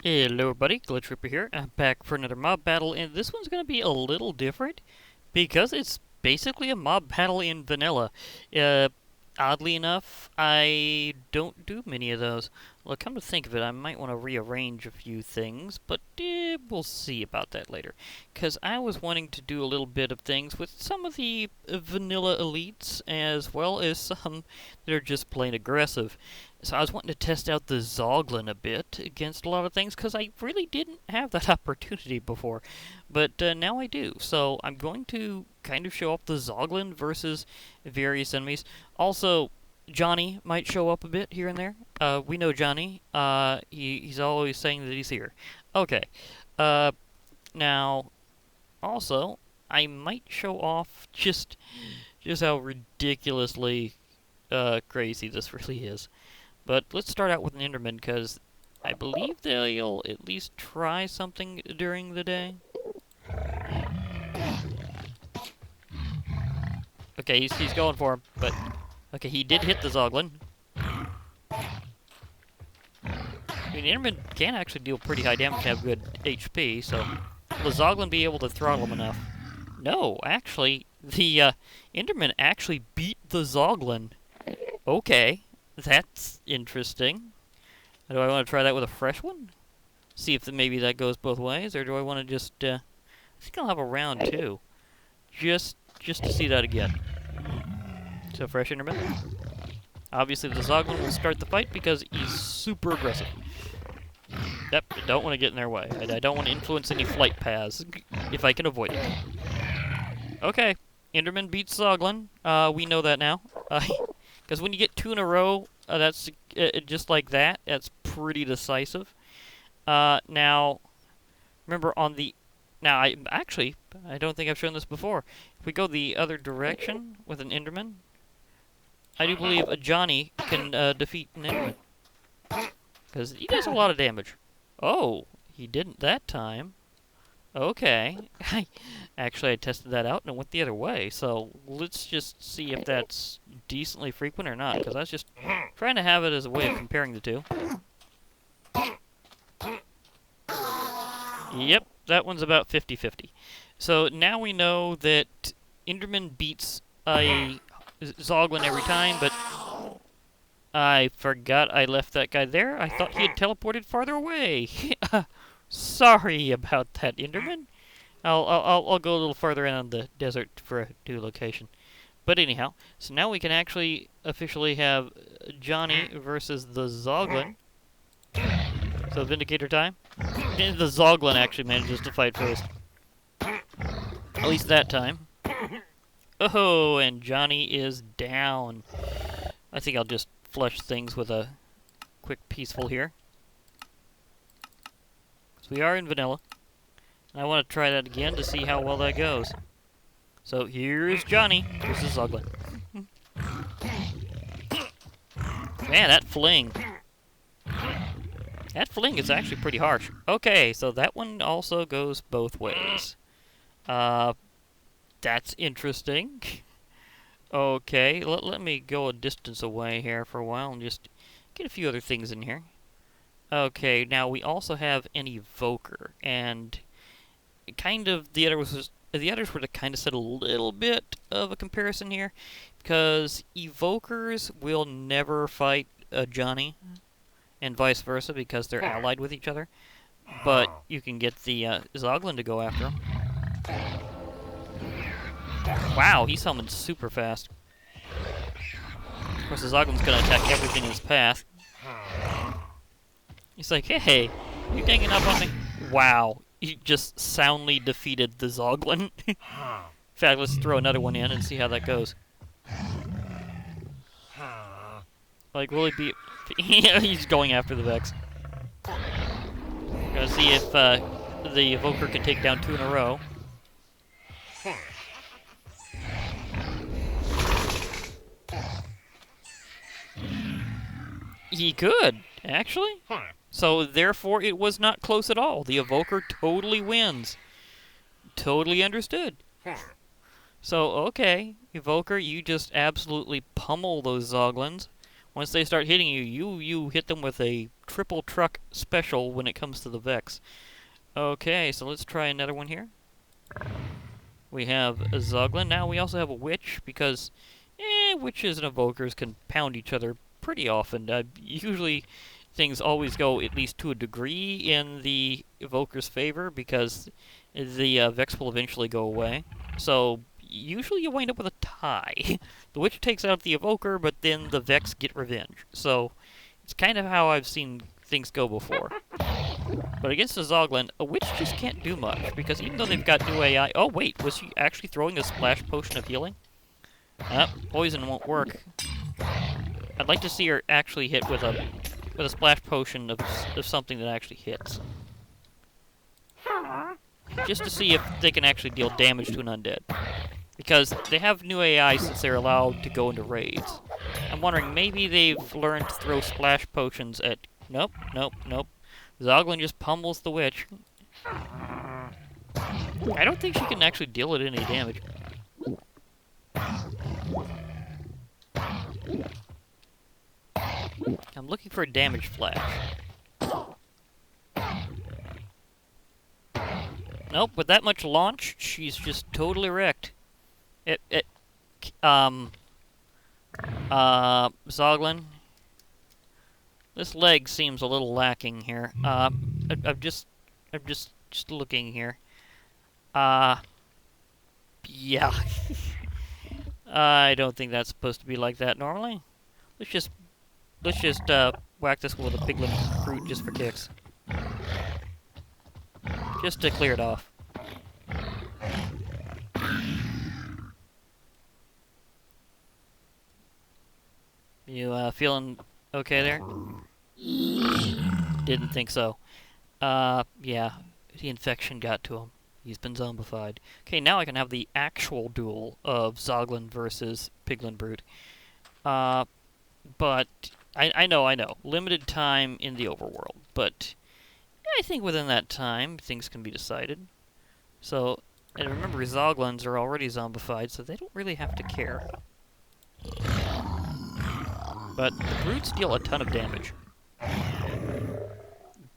Hello everybody, Glitch Ripper here. I'm back for another mob battle, and this one's going to be a little different because it's basically a mob battle in vanilla. Uh, Oddly enough, I don't do many of those. Well, come to think of it, I might want to rearrange a few things, but we'll see about that later. Because I was wanting to do a little bit of things with some of the vanilla elites, as well as some that are just plain aggressive. So I was wanting to test out the Zoglin a bit against a lot of things, because I really didn't have that opportunity before. But now I do. So I'm going to kind of show off the Zoglin versus various enemies. Also, Johnny might show up a bit here and there. We know Johnny. He's always saying that he's here. Okay. Now, also, I might show off just how ridiculously crazy this really is. But let's start out with an Enderman, because I believe they'll at least try something during the day. Okay, he's going for him, but okay, he did hit the Zoglin. I mean, Enderman can actually deal pretty high damage and have good HP, so will the Zoglin be able to throttle him enough? No, actually, the Enderman actually beat the Zoglin. Okay, that's interesting. Do I want to try that with a fresh one? See if maybe that goes both ways, or do I want to just, I think I'll have a round two. Just to see that again. So, fresh Enderman. Obviously, the Zoglin will start the fight because he's super aggressive. Yep, I don't want to get in their way. I don't want to influence any flight paths, if I can avoid it. Okay, Enderman beats Zoglin. We know that now. Because when you get two in a row, that's just like that. That's pretty decisive. Now, remember on the... Now, I don't think I've shown this before. If we go the other direction with an Enderman, I do believe a Johnny can defeat an Enderman. Because he does a lot of damage. Oh, he didn't that time. Okay. Actually, I tested that out and it went the other way. So let's just see if that's decently frequent or not. Because I was just trying to have it as a way of comparing the two. Yep, that one's about 50-50. So now we know that Enderman beats a Zoglin every time, but I forgot I left that guy there. I thought he had teleported farther away. Sorry about that, Enderman. I'll go a little further in on the desert for a new location. But anyhow, so now we can actually officially have Johnny versus the Zoglin. So Vindicator time. The Zoglin actually manages to fight first. At least that time. Oh, and Johnny is down. I think I'll just flush things with a quick peaceful here. So we are in vanilla. And I want to try that again to see how well that goes. So here's Johnny versus Zoglin. Man, that fling. That fling is actually pretty harsh. Okay, so that one also goes both ways. That's interesting. Okay, let me go a distance away here for a while and just get a few other things in here. Okay, now we also have an Evoker, and kind of the others were to kind of set a little bit of a comparison here, because Evokers will never fight Johnny, and vice versa, because they're allied with each other. But you can get the Zoglin to go after him. Wow, he's summoned super fast. Of course, the Zoglin's gonna attack everything in his path. He's like, hey, you ganging up on me? Wow, he just soundly defeated the Zoglin. In fact, let's throw another one in and see how that goes. Like, will he be... He's going after the Vex. Gonna see if the Evoker can take down two in a row. He could, actually. So, therefore, it was not close at all. The Evoker totally wins. Totally understood. So, okay, Evoker, you just absolutely pummel those Zoglins Once they start hitting you, you hit them with a triple truck special when it comes to the Vex. Okay, so let's try another one here. We have a Zoglin. Now we also have a Witch, because witches and evokers can pound each other pretty often. Usually things always go at least to a degree in the evoker's favor, because the Vex will eventually go away. So usually you wind up with a tie. The Witch takes out the evoker, but then the Vex get revenge. So it's kind of how I've seen things go before. But against the Zoglin, a Witch just can't do much, because even though they've got new AI... Oh, wait, was she actually throwing a splash potion of healing? Poison won't work. I'd like to see her actually hit with a splash potion of something that actually hits. Just to see if they can actually deal damage to an undead. Because they have new AI since they're allowed to go into raids. I'm wondering, maybe they've learned to throw splash potions at... Nope, nope, nope. Zoglin just pummels the Witch. I don't think she can actually deal it any damage. I'm looking for a damage flash. Nope, with that much launch, she's just totally wrecked. Zoglin, this leg seems a little lacking here. I'm just looking here. Yeah. I don't think that's supposed to be like that normally. Let's just whack this with a piglin brute just for kicks. Just to clear it off. You feeling okay there? Didn't think so. Yeah, the infection got to him. He's been zombified. Okay, now I can have the actual duel of Zoglin versus Piglin Brute. But I know. Limited time in the overworld, but I think within that time things can be decided. So, and remember, Zoglins are already zombified, so they don't really have to care. But the brutes deal a ton of damage.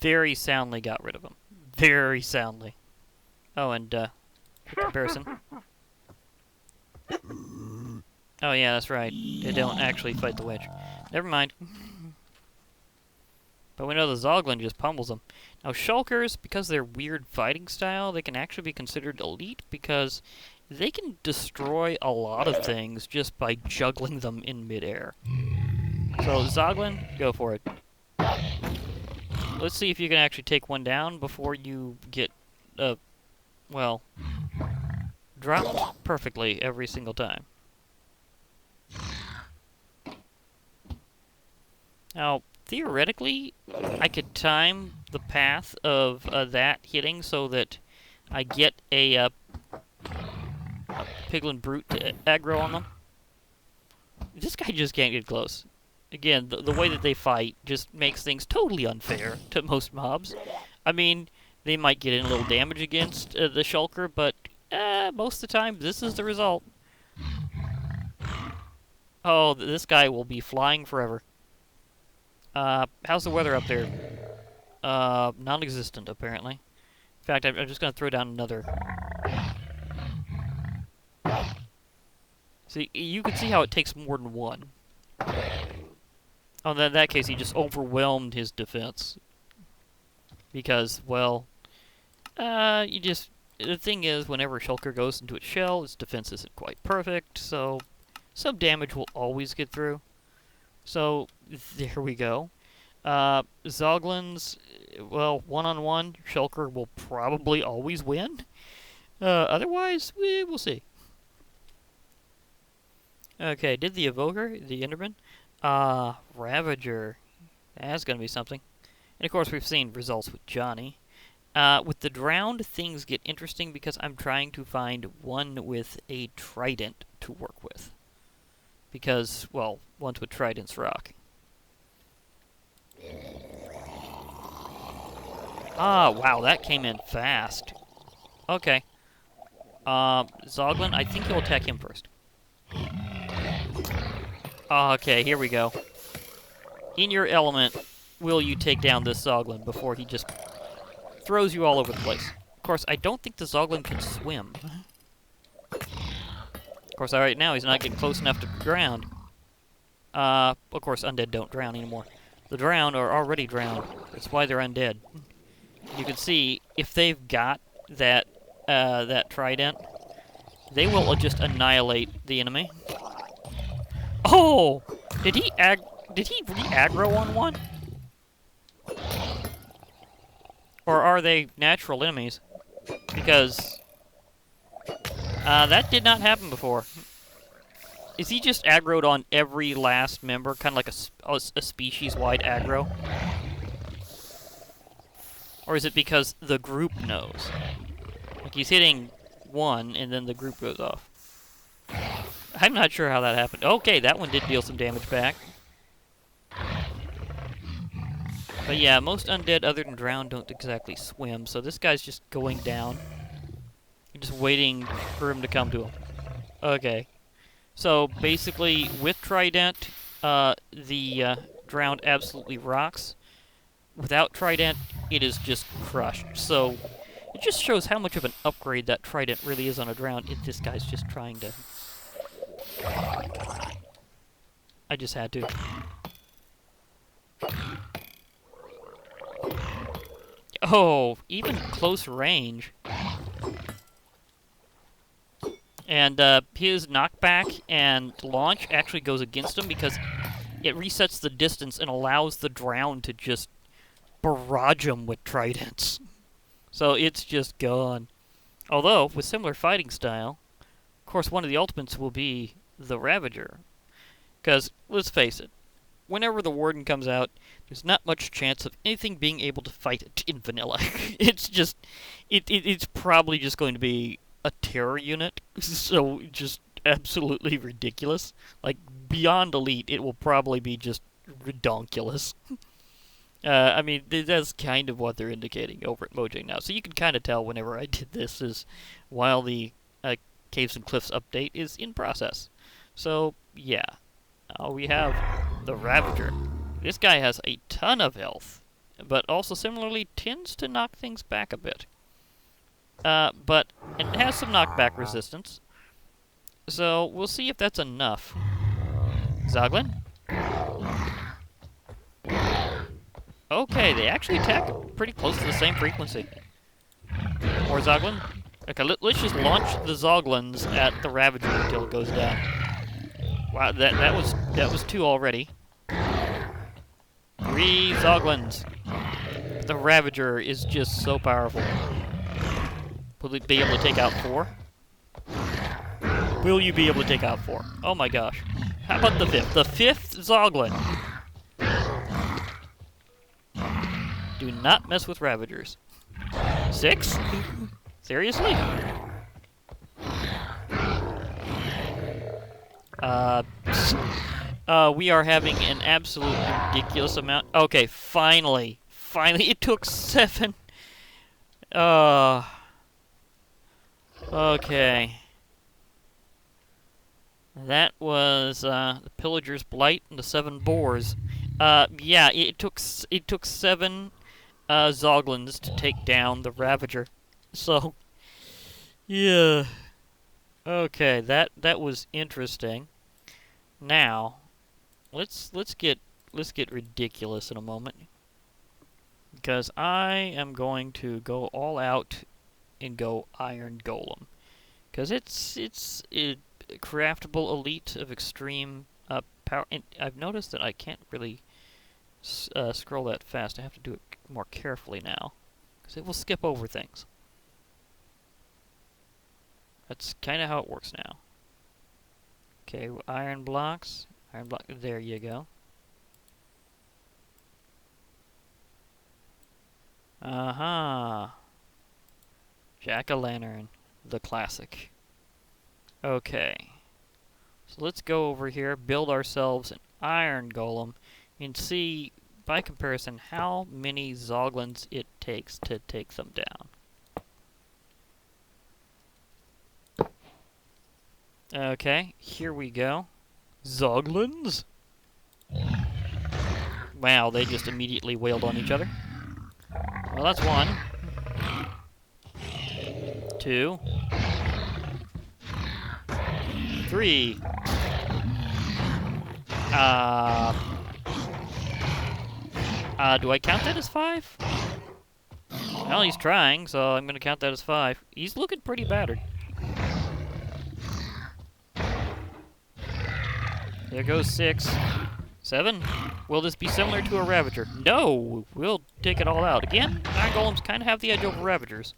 Very soundly got rid of them. Very soundly. Oh, and, for comparison. Oh, yeah, that's right. They don't actually fight the Witch. Never mind. But we know the Zoglin just pummels them. Now, Shulkers, because of their weird fighting style, they can actually be considered elite, because they can destroy a lot of things just by juggling them in midair. So, Zoglin, go for it. Let's see if you can actually take one down before you get, well, dropped perfectly every single time. Now, theoretically, I could time the path of that hitting so that I get a Piglin Brute to aggro on them. This guy just can't get close. Again, the way that they fight just makes things totally unfair to most mobs. I mean, they might get in a little damage against the Shulker, but most of the time, this is the result. Oh, this guy will be flying forever. How's the weather up there? Non-existent, apparently. In fact, I'm just going to throw down another. See, you can see how it takes more than one. Oh, in that case, he just overwhelmed his defense. Because, well, the thing is, whenever Shulker goes into its shell, its defense isn't quite perfect, so some damage will always get through. So, there we go. Zoglins, well, one-on-one, Shulker will probably always win. Otherwise, we'll see. Okay, did the Evoker, the Enderman? Ravager. That's gonna be something. And of course, we've seen results with Johnny. With the Drowned, things get interesting because I'm trying to find one with a trident to work with. Because, well, ones with tridents rock. Ah, wow, that came in fast. Okay. Zoglin, I think you'll attack him first. Okay, here we go. in your element will you take down this Zoglin before he just throws you all over the place? Of course, I don't think the Zoglin can swim. Of course, right now he's not getting close enough to the ground. Of course, undead don't drown anymore. The drowned are already drowned. That's why they're undead. You can see, if they've got that, that trident, they will just annihilate the enemy. Oh! Did he re-aggro on one? Or are they natural enemies? Because that did not happen before. Is he just aggroed on every last member, kind of like a species-wide aggro? Or is it because the group knows? Like he's hitting one, and then the group goes off. I'm not sure how that happened. Okay, that one did deal some damage back. But yeah, most undead other than drowned don't exactly swim, so this guy's just going down. You're just waiting for him to come to him. Okay. So basically, with Trident, the drowned absolutely rocks. Without Trident, it is just crushed. So it just shows how much of an upgrade that Trident really is on a drowned. This guy's just trying to... I just had to. Oh, even close range. And his knockback and launch actually goes against him because it resets the distance and allows the drowned to just barrage him with tridents. So it's just gone. Although, with similar fighting style, of course one of the ultimates will be the Ravager. Because, let's face it, whenever the Warden comes out, there's not much chance of anything being able to fight it in vanilla. It's just... It's probably just going to be a terror unit. So, just absolutely ridiculous. Like, beyond elite, it will probably be just redonkulous. I mean, that's kind of what they're indicating over at Mojang now. So you can kind of tell whenever I did this is while the Caves and Cliffs update is in process. So, yeah. We have the Ravager. This guy has a ton of health, but also similarly tends to knock things back a bit. But it has some knockback resistance. So we'll see if that's enough. Zoglin? Okay, they actually attack pretty close to the same frequency. More Zoglin? Okay, let's just launch the Zoglins at the Ravager until it goes down. Wow, that was 2 already. 3 Zoglins. The Ravager is just so powerful. Will it be able to take out 4? Will you be able to take out 4? Oh my gosh. How about the 5th? The 5th Zoglin. Do not mess with Ravagers. 6? Seriously? We are having an absolute ridiculous amount. Okay, finally. Finally, it took 7. Okay. That was, the Pillager's Blight and the 7 Boars. Yeah, it took 7, Zoglins to take down the Ravager. So, yeah. Okay, that was interesting. Now, let's get ridiculous in a moment, because I am going to go all out and go Iron Golem, because it's a craftable elite of extreme power. And I've noticed that I can't really scroll that fast. I have to do it more carefully now, because it will skip over things. That's kind of how it works now. Okay, iron blocks. Iron block. There you go. Jack-o'-lantern, the classic. Okay. So let's go over here, build ourselves an iron golem, and see, by comparison, how many Zoglins it takes to take them down. Okay, here we go. Zoglins? Wow, they just immediately wailed on each other. Well, that's 1. 2. 3. Do I count that as 5? Well, he's trying, so I'm gonna count that as 5. He's looking pretty battered. There goes 6. 7. Will this be similar to a Ravager? No! We'll take it all out. Again, Iron Golems kind of have the edge over Ravagers.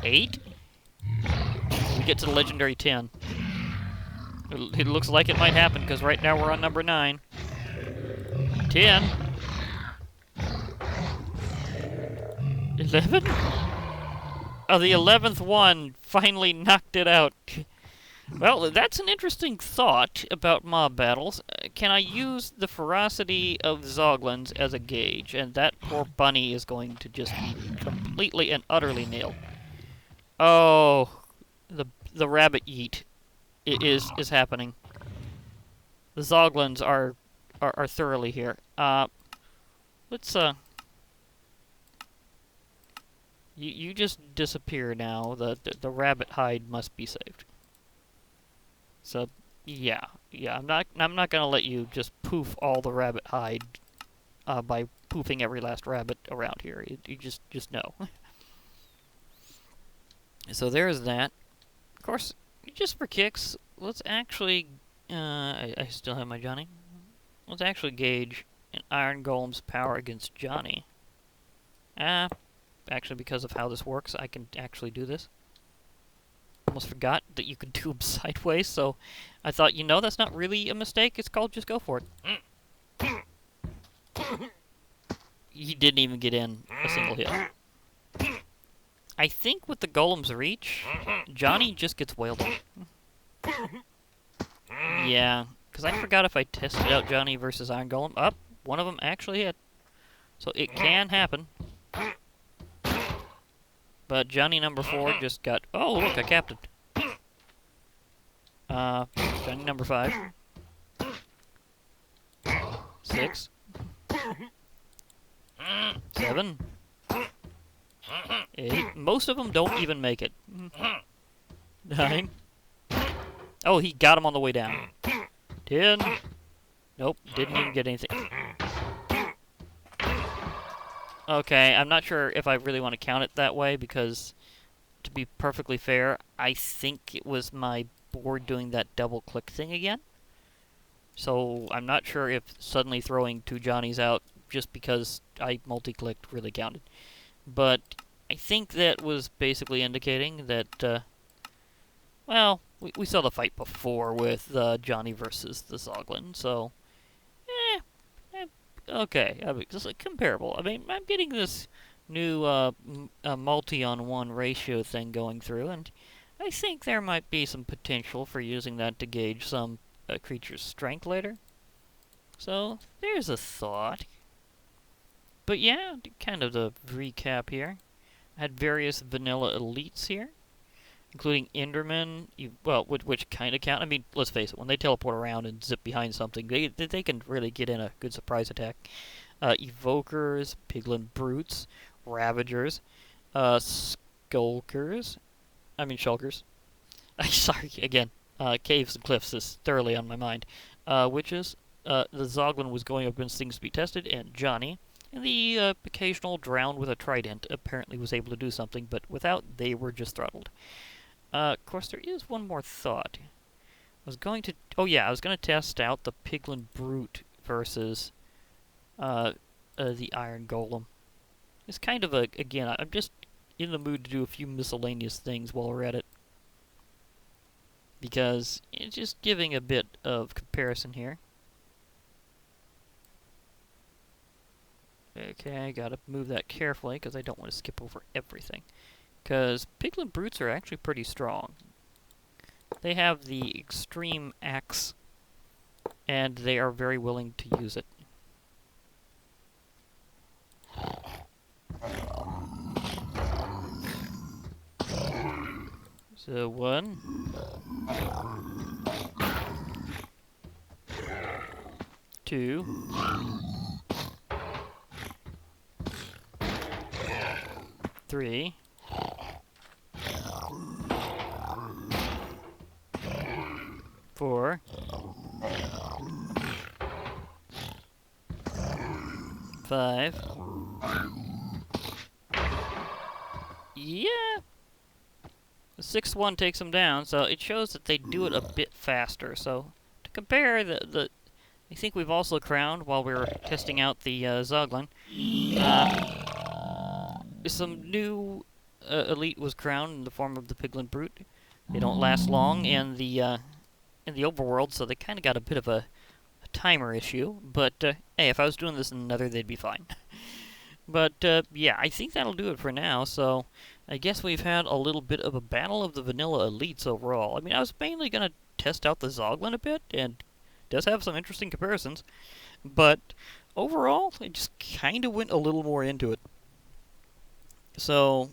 8. We get to the legendary 10. It looks like it might happen, because right now we're on number 9. 10. 11? Oh, the 11th one finally knocked it out. Well, that's an interesting thought about mob battles. Can I use the ferocity of Zoglins as a gauge? And that poor bunny is going to just be completely and utterly nailed. Oh, the rabbit yeet is happening. The Zoglins are thoroughly here. Let's you just disappear now. The rabbit hide must be saved. So yeah, I'm not gonna let you just poof all the rabbit hide by poofing every last rabbit around here. You just know. So there's that. Of course, just for kicks, let's actually I still have my Johnny. Let's actually gauge an Iron Golem's power against Johnny. Actually, because of how this works, I can actually do this. Almost forgot that you could do them sideways, so I thought, you know, that's not really a mistake. It's called just go for it. He didn't even get in a single hit. I think with the Golem's reach, Johnny just gets wailed on. Yeah, because I forgot if I tested out Johnny versus Iron Golem. Up, one of them actually hit. So it can happen. But Johnny number 4 just got... Oh, look, a captain. Johnny number 5. 6. 7. 8. Most of them don't even make it. 9. Oh, he got him on the way down. 10. Nope, didn't even get anything. Okay, I'm not sure if I really want to count it that way, because, to be perfectly fair, I think it was my board doing that double-click thing again. So, I'm not sure if suddenly throwing 2 Johnnies out just because I multi-clicked really counted. But I think that was basically indicating that, well, we saw the fight before with Johnny versus the Zoglin, so... Okay, I mean, just like comparable. I mean, I'm getting this new multi-on-1 ratio thing going through, and I think there might be some potential for using that to gauge some creature's strength later. So, there's a thought. But yeah, kind of the recap here. I had various vanilla elites here, including Endermen, well, which kind of count. I mean, let's face it, when they teleport around and zip behind something, they can really get in a good surprise attack. Evokers, Piglin Brutes, Ravagers, Shulkers. Sorry, again, Caves and Cliffs is thoroughly on my mind. Witches, the Zoglin was going up against things to be tested, and Johnny. And the occasional Drowned with a Trident apparently was able to do something, but without, they were just throttled. Of course, there is one more thought. I was going to test out the Piglin Brute versus the Iron Golem. It's kind of again, I'm just in the mood to do a few miscellaneous things while we're at it. Because it's just giving a bit of comparison here. Okay, I gotta move that carefully because I don't want to skip over everything. Because Piglin Brutes are actually pretty strong. They have the extreme axe, and they are very willing to use it. So 1, 2, 3, 4, 5. Yeah. The sixth one takes them down, so it shows that they do it a bit faster. So to compare, I think we've also crowned while we were testing out the Zoglin. Some new elite was crowned in the form of the Piglin Brute. They don't last long in the overworld, so they kind of got a bit of a timer issue. But hey, if I was doing this in Nether, they'd be fine. But yeah, I think that'll do it for now. So I guess we've had a little bit of a battle of the vanilla elites overall. I mean, I was mainly gonna test out the Zoglin a bit, and it does have some interesting comparisons. But overall, I just kind of went a little more into it. So,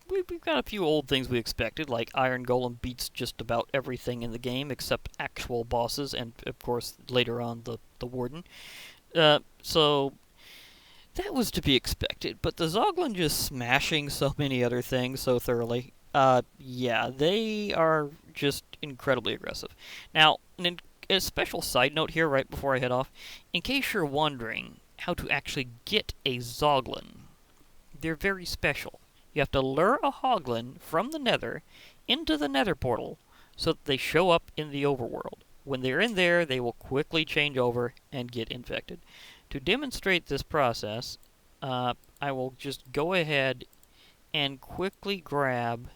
we've got a few old things we expected, like Iron Golem beats just about everything in the game except actual bosses, and of course, later on, the Warden. So, that was to be expected, but the Zoglin just smashing so many other things so thoroughly. Yeah, they are just incredibly aggressive. Now, a special side note here right before I head off, in case you're wondering how to actually get a Zoglin, they're very special. You have to lure a Hoglin from the Nether into the Nether portal so that they show up in the overworld. When they're in there, they will quickly change over and get infected. To demonstrate this process, I will just go ahead and quickly grab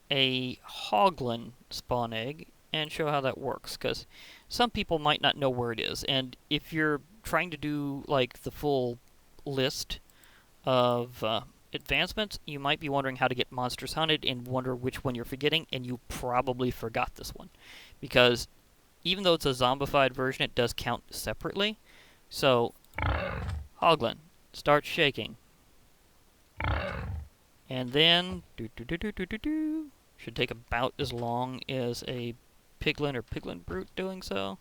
a Hoglin spawn egg and show how that works, because some people might not know where it is, and if you're trying to do like the full list of advancements, you might be wondering how to get monsters hunted and wonder which one you're forgetting, and you probably forgot this one. Because even though it's a zombified version, it does count separately. So, Hoglin, start shaking. And then, should take about as long as a Piglin or Piglin Brute doing so.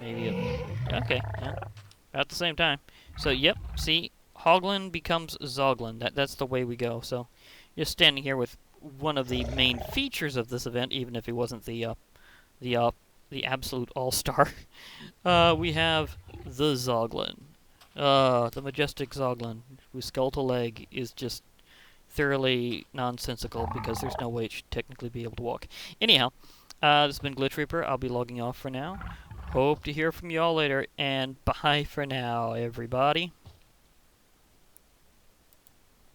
Maybe okay, yeah. At the same time. So, yep, see, Hoglin becomes Zoglin. That's the way we go. So, just standing here with one of the main features of this event, even if he wasn't the absolute all-star. We have the Zoglin. The majestic Zoglin, whose skeletal leg is just thoroughly nonsensical because there's no way it should technically be able to walk. Anyhow, this has been Glitch Reaper. I'll be logging off for now. Hope to hear from you all later, and bye for now, everybody.